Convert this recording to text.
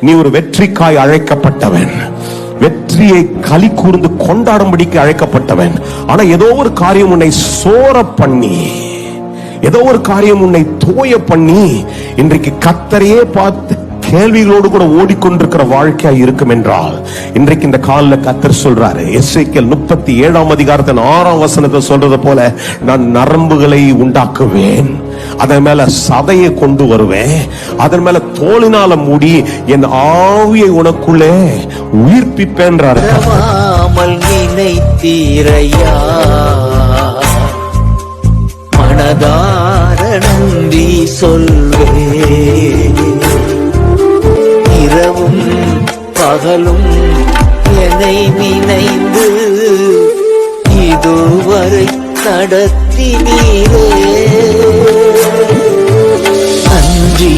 நீ ஒரு வெற்றிக்காய் அழைக்கப்பட்டவன், வெற்றியை களி கூர்ந்து கொண்டாடும்படிக்கு அழைக்கப்பட்டவன். ஆனா ஏதோ ஒரு காரியம் உன்னை சோர பண்ணி, ஏதோ ஒரு காரியம் உன்னை தோய பண்ணி இன்றைக்கு கர்த்தரையே பார்த்து கேள்விகளோடு கூட ஓடிக்கொண்டிருக்கிற வாழ்க்கையா இருக்கும் என்றால், இன்றைக்கு இந்த காலில் கர்த்தர் சொல்றாரு, எசேக்கியேல் 37ஆம் அதிகாரத்தின் 6ஆம் வசனத்தை சொல்றது போல, நான் நரம்புகளை உண்டாக்குவேன், அதன் மேல சதையை கொண்டு வருவேன், அதன் மேல தோலினால மூடி என் ஆவியை உனக்குள்ளே உயிர்ப்பிப்பேன்றார். நினைத்தீரையா மனதார நன்றி சொல்வே, இரவும் பகலும் என்னை நினைந்து இதுவரை நடத்தினீரே. நன்றி